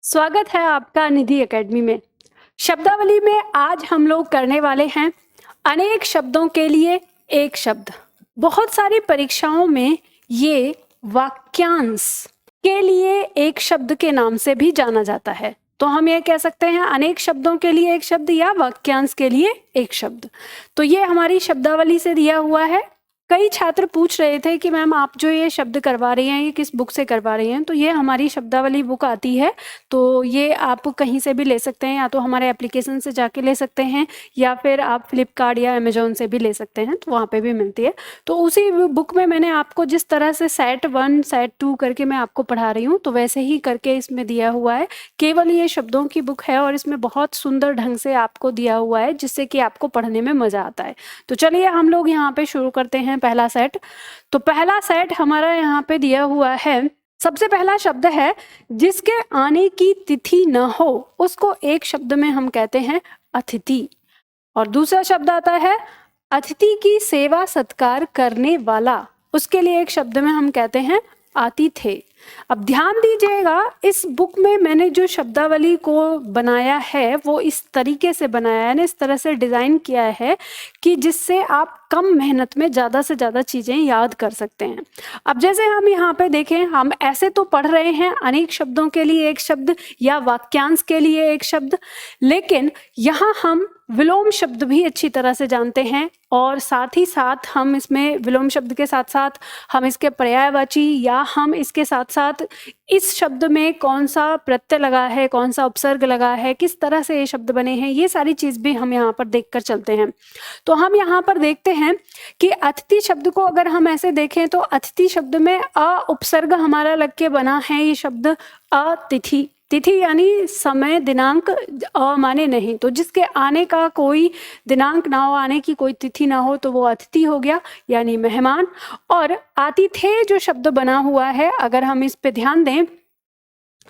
स्वागत है आपका निधि एकेडमी में। शब्दावली में आज हम लोग करने वाले हैं अनेक शब्दों के लिए एक शब्द। बहुत सारी परीक्षाओं में ये वाक्यांश के लिए एक शब्द के नाम से भी जाना जाता है। तो हम ये कह सकते हैं अनेक शब्दों के लिए एक शब्द या वाक्यांश के लिए एक शब्द। तो ये हमारी शब्दावली से दिया हुआ है। कई छात्र पूछ रहे थे कि मैम आप जो ये शब्द करवा रही हैं ये किस बुक से करवा रही हैं। तो ये हमारी शब्दावली बुक आती है, तो ये आप कहीं से भी ले सकते हैं, या तो हमारे एप्लीकेशन से जाके ले सकते हैं या फिर आप फ्लिपकार्ट या अमेजोन से भी ले सकते हैं, तो वहाँ पे भी मिलती है। तो उसी बुक में मैंने आपको जिस तरह से सेट 1 सेट 2 करके मैं आपको पढ़ा रही हूँ, तो वैसे ही करके इसमें दिया हुआ है। केवल ये शब्दों की बुक है और इसमें बहुत सुंदर ढंग से आपको दिया हुआ है जिससे कि आपको पढ़ने में मजा आता है। तो चलिए हम लोग यहाँ पे शुरू करते हैं पहला सेट। तो पहला सेट हमारा यहाँ पे दिया हुआ है। सबसे पहला शब्द है जिसके आने की तिथि न हो, उसको एक शब्द में हम कहते हैं अतिथि। और दूसरा शब्द आता है अतिथि की सेवा सत्कार करने वाला, उसके लिए एक शब्द में हम कहते हैं आतिथ्य। अब ध्यान दीजिएगा, इस बुक में मैंने जो शब्दावली को बनाया है वो इस तरीके से बनाया है ना, इस तरह से डिजाइन किया है कि जिससे आप कम मेहनत में ज्यादा से ज्यादा चीजें याद कर सकते हैं। अब जैसे हम यहाँ पे देखें, हम ऐसे तो पढ़ रहे हैं अनेक शब्दों के लिए एक शब्द या वाक्यांश के लिए एक शब्द, लेकिन यहाँ हम विलोम शब्द भी अच्छी तरह से जानते हैं और साथ ही साथ हम इसमें विलोम शब्द के साथ साथ हम इसके पर्यायवाची या हम इसके साथ साथ इस शब्द में कौन सा प्रत्यय लगा है, कौन सा उपसर्ग लगा है, किस तरह से ये शब्द बने हैं, ये सारी चीज भी हम यहाँ पर देखकर चलते हैं। तो हम यहाँ पर देखते हैं कि अतिथि शब्द को अगर हम ऐसे देखें तो अतिथि शब्द में अ उपसर्ग हमारा लग के बना है ये शब्द अतिथि। तिथि यानी समय, दिनांक, अ माने नहीं, तो जिसके आने का कोई दिनांक ना हो, आने की कोई तिथि ना हो, तो वो अतिथि हो गया यानी मेहमान। और आतिथ्य जो शब्द बना हुआ है, अगर हम इस पे ध्यान दें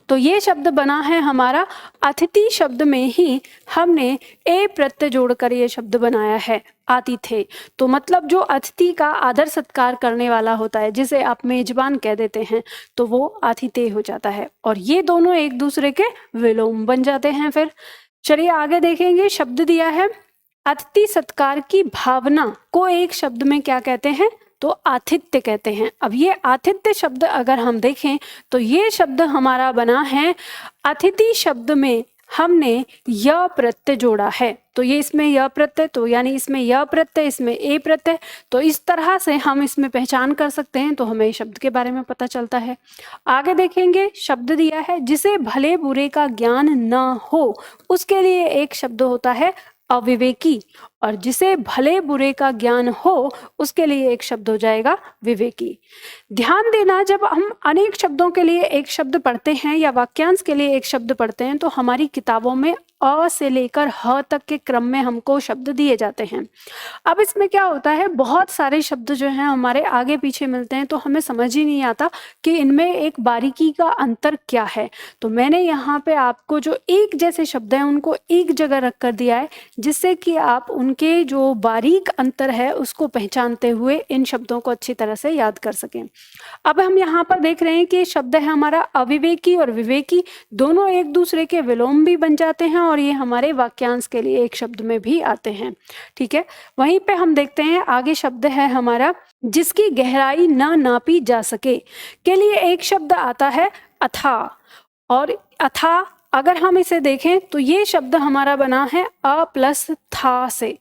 तो ये शब्द बना है हमारा अतिथि शब्द में ही हमने ए प्रत्यय जोड़कर ये शब्द बनाया है आतिथ्य। तो मतलब जो अतिथि का आदर सत्कार करने वाला होता है, जिसे आप मेजबान कह देते हैं, तो वो आतिथ्य हो जाता है और ये दोनों एक दूसरे के विलोम बन जाते हैं। फिर चलिए आगे देखेंगे, शब्द दिया है अतिथि सत्कार की भावना को एक शब्द में क्या कहते हैं, तो आतिथ्य कहते हैं। अब ये आतिथ्य शब्द अगर हम देखें तो ये शब्द हमारा बना है अतिथि शब्द में हमने य प्रत्यय जोड़ा है, तो ये इसमें य प्रत्यय, तो यानी इसमें य प्रत्यय, इसमें ए प्रत्यय, तो इस तरह से हम इसमें पहचान कर सकते हैं, तो हमें शब्द के बारे में पता चलता है। आगे देखेंगे, शब्द दिया है जिसे भले बुरे का ज्ञान न हो, उसके लिए एक शब्द होता है अविवेकी, और जिसे भले बुरे का ज्ञान हो उसके लिए एक शब्द हो जाएगा विवेकी। ध्यान देना, जब हम अनेक शब्दों के लिए एक शब्द पढ़ते हैं या वाक्यांश के लिए एक शब्द पढ़ते हैं तो हमारी किताबों में अ से लेकर ह तक के क्रम में हमको शब्द दिए जाते हैं। अब इसमें क्या होता है, बहुत सारे शब्द जो हैं हमारे आगे पीछे मिलते हैं, तो हमें समझ ही नहीं आता कि इनमें एक बारीकी का अंतर क्या है। तो मैंने यहाँ पे आपको जो एक जैसे शब्द हैं उनको एक जगह रख कर दिया है, जिससे कि आप उनके जो बारीक अंतर है उसको पहचानते हुए इन शब्दों को अच्छी तरह से याद कर सकें। अब हम यहाँ पर देख रहे हैं कि शब्द है हमारा अविवेकी और विवेकी, दोनों एक दूसरे के विलोम भी बन जाते हैं और ये हमारे वाक्यांश के लिए एक शब्द में भी आते हैं। ठीक है, वहीं पे हम देखते हैं आगे शब्द है हमारा जिसकी गहराई न नापी जा सके, के लिए एक शब्द आता है अथा। और अथा अगर हम इसे देखें तो ये शब्द हमारा बना है अ प्लस था से।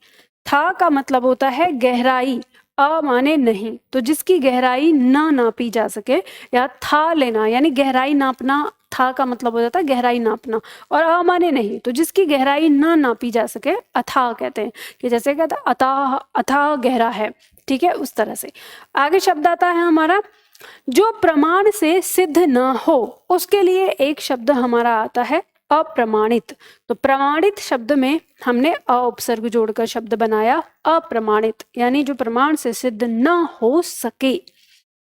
था का मतलब होता है गहराई, अ माने नहीं, तो जिसकी गहराई न नापी जा सके, या था लेना यानी गहराई नापना, था का मतलब हो जाता है गहराई नापना, और अ माने नहीं, तो जिसकी गहराई न नापी जा सके अथाह कहते हैं, कि जैसे कहते हैं अथाह, अथाह गहरा है। ठीक है, उस तरह से आगे शब्द आता है हमारा जो प्रमाण से सिद्ध न हो, उसके लिए एक शब्द हमारा आता है अप्रमाणित। तो प्रमाणित शब्द में हमने अ उपसर्ग जोड़कर शब्द बनाया अप्रमाणित, यानी जो प्रमाण से सिद्ध न हो सके।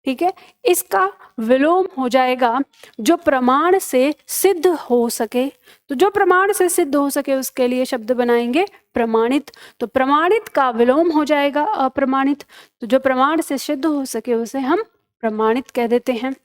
ठीक है, इसका विलोम हो जाएगा जो प्रमाण से सिद्ध हो सके। तो जो प्रमाण से सिद्ध हो सके उसके लिए शब्द बनाएंगे प्रमाणित। तो प्रमाणित का विलोम हो जाएगा अप्रमाणित, तो जो प्रमाण से सिद्ध हो सके उसे हम प्रमाणित कह देते हैं।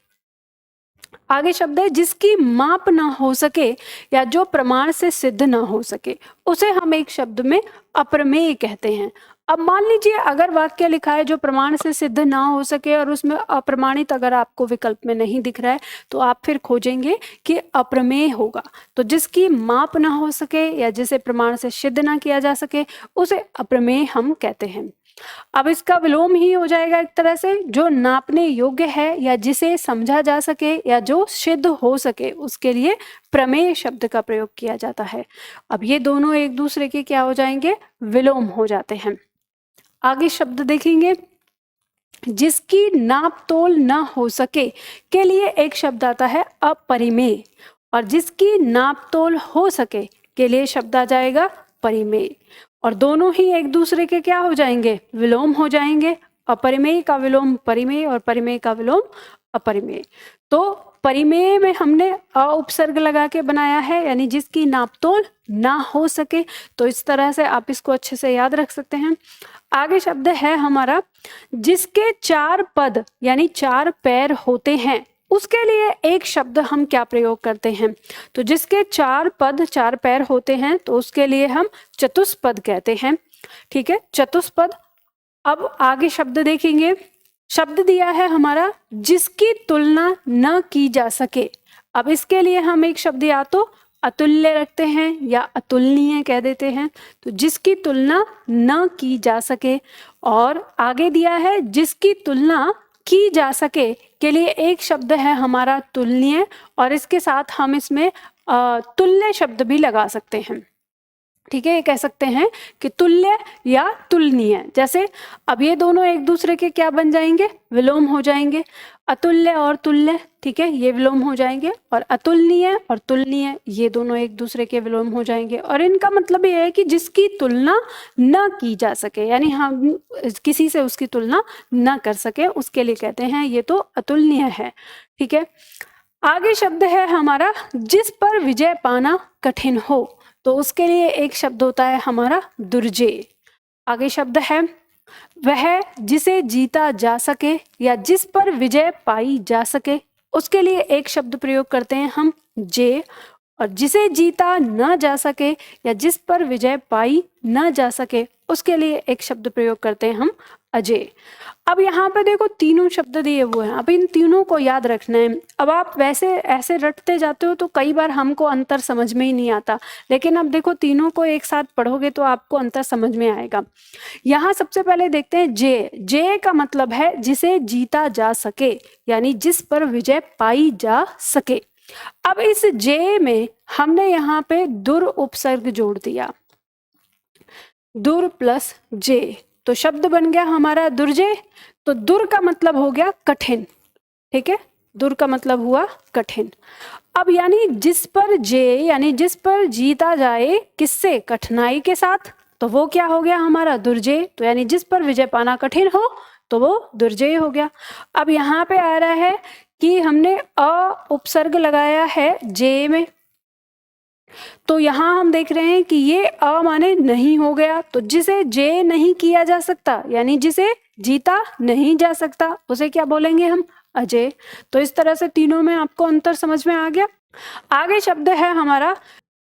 आगे शब्द है जिसकी माप ना हो सके या जो प्रमाण से सिद्ध ना हो सके, उसे हम एक शब्द में अप्रमेय कहते हैं। अब मान लीजिए अगर वाक्य लिखा है जो प्रमाण से सिद्ध ना हो सके और उसमें अप्रमाणित अगर आपको विकल्प में नहीं दिख रहा है तो आप फिर खोजेंगे कि अप्रमेय होगा। तो जिसकी माप ना हो सके या जिसे प्रमाण से सिद्ध ना किया जा सके उसे अप्रमेय हम कहते हैं। अब इसका विलोम ही हो जाएगा एक तरह से, जो नापने योग्य है या जिसे समझा जा सके या जो सिद्ध हो सके उसके लिए प्रमेय शब्द का प्रयोग किया जाता है। अब ये दोनों एक दूसरे के क्या हो जाएंगे, विलोम हो जाते हैं। आगे शब्द देखेंगे, जिसकी नाप तोल न हो सके के लिए एक शब्द आता है अपरिमेय, और जिसकी नाप तोल हो सके के लिए शब्द आ जाएगा परिमेय, और दोनों ही एक दूसरे के क्या हो जाएंगे, विलोम हो जाएंगे। अपरिमेय का विलोम परिमेय और परिमेय का विलोम अपरिमेय। तो परिमेय में हमने अ उपसर्ग लगा के बनाया है, यानी जिसकी नापतोल ना हो सके। तो इस तरह से आप इसको अच्छे से याद रख सकते हैं। आगे शब्द है हमारा, जिसके 4 पद यानी 4 पैर होते हैं, उसके लिए एक शब्द हम क्या प्रयोग करते हैं। तो जिसके 4 पद 4 पैर होते हैं तो उसके लिए हम चतुष्पद कहते हैं। ठीक है, चतुष्पद। अब आगे शब्द देखेंगे, शब्द दिया है हमारा जिसकी तुलना न की जा सके। अब इसके लिए हम एक शब्द या तो अतुल्य रखते हैं या अतुलनीय कह देते हैं। तो जिसकी तुलना न की जा सके, और आगे दिया है जिसकी तुलना की जा सके के लिए एक शब्द है हमारा तुलनीय, और इसके साथ हम इसमें तुल्य शब्द भी लगा सकते हैं। ठीक है, ये कह सकते हैं कि तुल्य या तुलनीय। जैसे अब ये दोनों एक दूसरे के क्या बन जाएंगे, विलोम हो जाएंगे। अतुल्य और तुल्य, ठीक है, ये विलोम हो जाएंगे, और अतुलनीय और तुलनीय ये दोनों एक दूसरे के विलोम हो जाएंगे। और इनका मतलब ये है कि जिसकी तुलना न की जा सके, यानी हम किसी से उसकी तुलना न कर सके, उसके लिए कहते हैं ये तो अतुलनीय है। ठीक है, आगे शब्द है हमारा, जिस पर विजय पाना कठिन हो। तो उसके लिए एक शब्द होता है हमारा दुर्जय। आगे शब्द है, वह जिसे जीता जा सके या जिस पर विजय पाई जा सके, उसके लिए एक शब्द प्रयोग करते हैं हम जय, और जिसे जीता न जा सके या जिस पर विजय पाई न जा सके उसके लिए एक शब्द प्रयोग करते हैं हम अजय। अब यहाँ पे देखो तीनों शब्द दिए हुए हैं, अब इन तीनों को याद रखना है। अब आप वैसे ऐसे रटते जाते हो तो कई बार हमको अंतर समझ में ही नहीं आता, लेकिन अब देखो तीनों को एक साथ पढ़ोगे तो आपको अंतर समझ में आएगा। यहाँ सबसे पहले देखते हैं जय। जय का मतलब है जिसे जीता जा सके, यानी जिस पर विजय पाई जा सके। अब इस जय में हमने यहाँ पे दुर उपसर्ग जोड़ दिया, दुर प्लस जय, तो शब्द बन गया हमारा दुर्जय। तो दुर का मतलब हो गया कठिन। ठीक है, दुर का मतलब हुआ कठिन। अब यानी जिस पर जय, यानी जिस पर जीता जाए, किससे, कठिनाई के साथ, तो वो क्या हो गया हमारा दुर्जय। तो यानी जिस पर विजय पाना कठिन हो तो वो दुर्जय हो गया। अब यहाँ पे आ रहा है कि हमने अ उपसर्ग लगाया है जय में, तो यहाँ हम देख रहे हैं कि ये अ माने नहीं हो गया। तो जिसे जय नहीं किया जा सकता, यानी जिसे जीता नहीं जा सकता, उसे क्या बोलेंगे हम, अजय। तो इस तरह से तीनों में आपको अंतर समझ में आ गया। आगे शब्द है हमारा,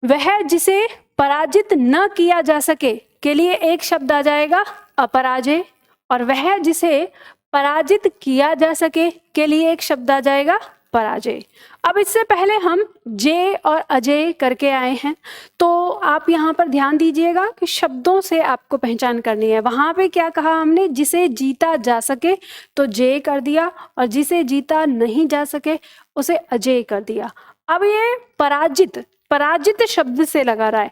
वह जिसे पराजित न किया जा सके के लिए एक शब्द आ जाएगा अपराजय, और वह जिसे पराजित किया जा सके के लिए एक शब्द आ जाएगा पराजय। अब इससे पहले हम जय और अजय करके आए हैं, तो आप यहाँ पर ध्यान दीजिएगा कि शब्दों से आपको पहचान करनी है। वहां पे क्या कहा हमने, जिसे जीता जा सके तो जय कर दिया, और जिसे जीता नहीं जा सके उसे अजय कर दिया। अब ये पराजित, पराजित शब्द से लगा रहा है,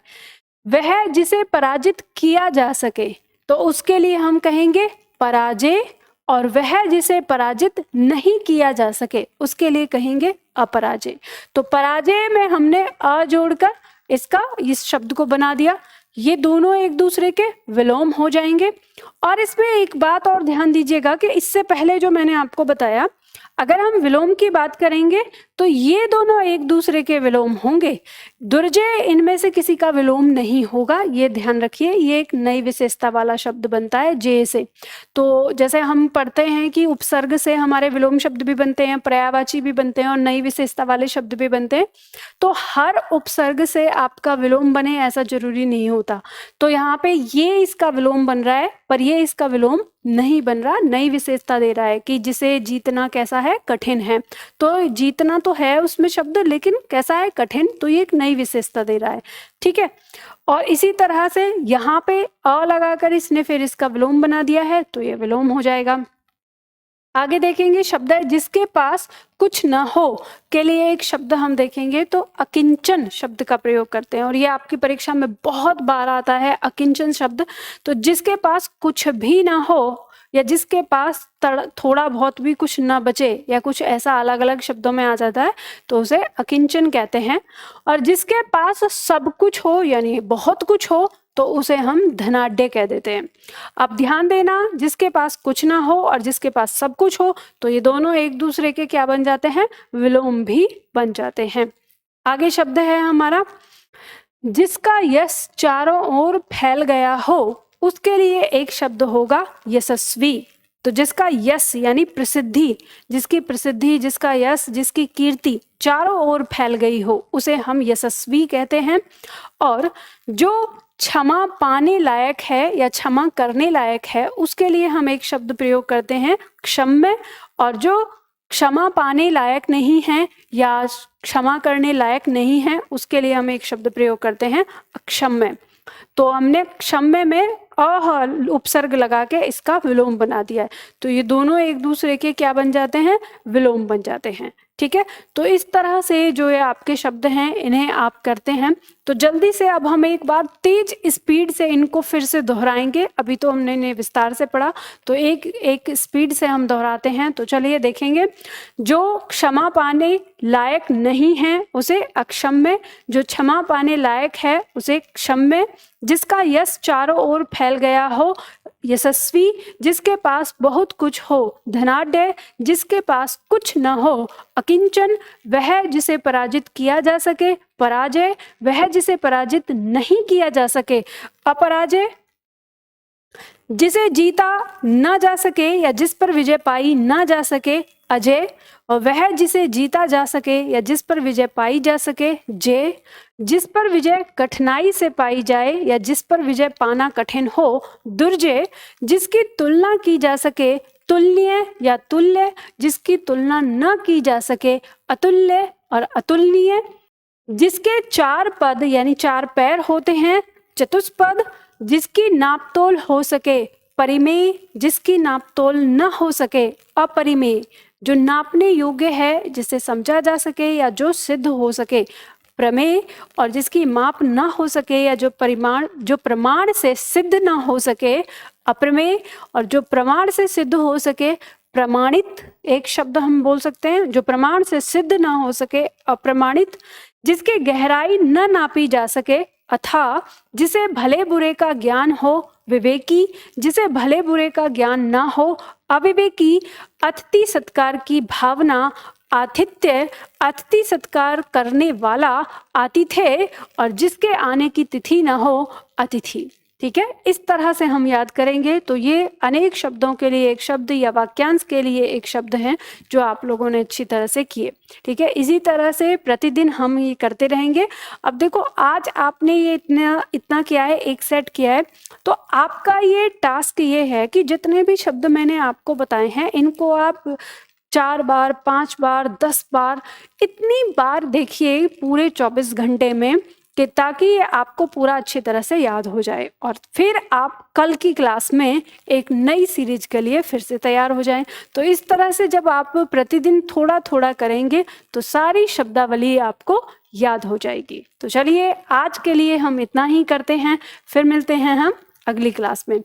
वह जिसे पराजित किया जा सके तो उसके लिए हम कहेंगे पराजय, और वह जिसे पराजित नहीं किया जा सके उसके लिए कहेंगे अपराजय। तो पराजय में हमने अ जोड़कर इस शब्द को बना दिया। ये दोनों एक दूसरे के विलोम हो जाएंगे। और इसमें एक बात और ध्यान दीजिएगा कि इससे पहले जो मैंने आपको बताया, अगर हम विलोम की बात करेंगे तो ये दोनों एक दूसरे के विलोम होंगे। दुर्जय इनमें से किसी का विलोम नहीं होगा, ये ध्यान रखिए। ये एक नई विशेषता वाला शब्द बनता है जे से। तो जैसे हम पढ़ते हैं कि उपसर्ग से हमारे विलोम शब्द भी बनते हैं, पर्यायवाची भी बनते हैं और नई विशेषता वाले शब्द भी बनते हैं। तो हर उपसर्ग से आपका विलोम बने ऐसा जरूरी नहीं होता। तो यहाँ पे ये इसका विलोम बन रहा है, पर ये इसका विलोम नहीं बन रहा। नई विशेषता दे रहा है कि जिसे जीतना कैसा है, कठिन है। तो जीतना तो है उसमें शब्द, लेकिन कैसा है, कठिन। तो ये एक नई विशेषता दे रहा है, ठीक है। और इसी तरह से यहाँ पे अ लगाकर इसने फिर इसका विलोम बना दिया है, तो ये विलोम हो जाएगा। आगे देखेंगे शब्द है जिसके पास कुछ न हो के लिए एक शब्द हम देखेंगे तो अकिंचन शब्द का प्रयोग करते हैं। और ये आपकी परीक्षा में बहुत बार आता है अकिंचन शब्द। तो जिसके पास कुछ भी ना हो या जिसके पास थोड़ा बहुत भी कुछ ना बचे या कुछ ऐसा अलग अलग शब्दों में आ जाता है तो उसे अकिंचन कहते हैं। और जिसके पास सब कुछ हो यानी बहुत कुछ हो तो उसे हम धनाढ्य कह देते हैं। अब ध्यान देना, जिसके पास कुछ ना हो और जिसके पास सब कुछ हो तो ये दोनों एक दूसरे के क्या बन जाते हैं, विलोम भी बन जाते हैं। आगे शब्द है हमारा जिसका यश चारों ओर फैल गया हो उसके लिए एक शब्द होगा यशस्वी। तो जिसका यश यानी प्रसिद्धि, जिसकी प्रसिद्धि, जिसका यश, जिसकी कीर्ति चारों ओर फैल गई हो उसे हम यशस्वी कहते हैं। और जो क्षमा पाने लायक है या क्षमा करने लायक है उसके लिए हम एक शब्द प्रयोग करते हैं क्षम्य। और जो क्षमा पाने लायक नहीं है या क्षमा करने लायक नहीं है उसके लिए हम एक शब्द प्रयोग करते हैं अक्षम्य। तो हमने क्षम्य में अ उपसर्ग लगा के इसका विलोम बना दिया है। तो ये दोनों एक दूसरे के क्या बन जाते हैं, विलोम बन जाते हैं, ठीक है। तो इस तरह से जो ये आपके शब्द हैं इन्हें आप करते हैं। तो जल्दी से अब हम एक बार तेज स्पीड से इनको फिर से दोहराएंगे। अभी तो हमने इन्हें विस्तार से पढ़ा, तो एक एक स्पीड से हम दोहराते हैं। तो चलिए देखेंगे, जो क्षमा पाने लायक नहीं है उसे अक्षम्य, जो क्षमा पाने लायक है उसे क्षम्य, जिसका यश चारों ओर फैल गया हो यशस्वी, जिसके पास बहुत कुछ हो धनाढ्य, जिसके पास कुछ न हो अकिंचन, वह जिसे पराजित किया जा सके पराजय, वह जिसे पराजित नहीं किया जा सके अपराजय, जिसे जीता ना जा सके या जिस पर विजय पाई ना जा सके अजय, और वह जिसे जीता जा सके या जिस पर विजय पाई जा सके जय, जिस पर विजय कठिनाई से पाई जाए या जिस पर विजय पाना कठिन हो दुर्जय, जिसकी तुलना की जा सके तुल्य या तुल्य, जिसकी तुलना न की जा सके अतुल्य और अतुलनीय, जिसके चार पद यानी चार पैर होते हैं चतुष्पद, जिसकी नापतोल हो सके परिमेय, जिसकी नापतोल न हो सके अपरिमेय, जो नापने योग्य है जिसे समझा जा सके या जो सिद्ध हो सके प्रमेय, और जिसकी माप न हो सके या जो प्रमाण से सिद्ध न हो सके अप्रमेय, और जो प्रमाण से सिद्ध हो सके प्रमाणित। एक शब्द हम बोल सकते हैं जो प्रमाण से सिद्ध न हो सके अप्रमाणित, जिसकी गहराई न नापी जा सके अथाह, जिसे भले बुरे का ज्ञान हो विवेकी, जिसे भले बुरे का ज्ञान न हो अविवेकी, अतिथि सत्कार की भावना आतिथ्य, अतिथि सत्कार करने वाला आतिथ्य, और जिसके आने की तिथि न हो अतिथि। ठीक है, इस तरह से हम याद करेंगे। तो ये अनेक शब्दों के लिए एक शब्द या वाक्यांश के लिए एक शब्द हैं जो आप लोगों ने अच्छी तरह से किए। ठीक है, इसी तरह से प्रतिदिन हम ये करते रहेंगे। अब देखो, आज आपने ये इतना किया है, एक सेट किया है, तो आपका ये टास्क ये है कि जितने भी शब्द मैंने आपको बताए हैं इनको आप 4 बार, 5 बार, 10 बार, इतनी बार देखिए पूरे 24 घंटे में, कि ताकि ये आपको पूरा अच्छी तरह से याद हो जाए और फिर आप कल की क्लास में एक नई सीरीज के लिए फिर से तैयार हो जाएं। तो इस तरह से जब आप प्रतिदिन थोड़ा थोड़ा करेंगे तो सारी शब्दावली आपको याद हो जाएगी। तो चलिए, आज के लिए हम इतना ही करते हैं, फिर मिलते हैं हम अगली क्लास में।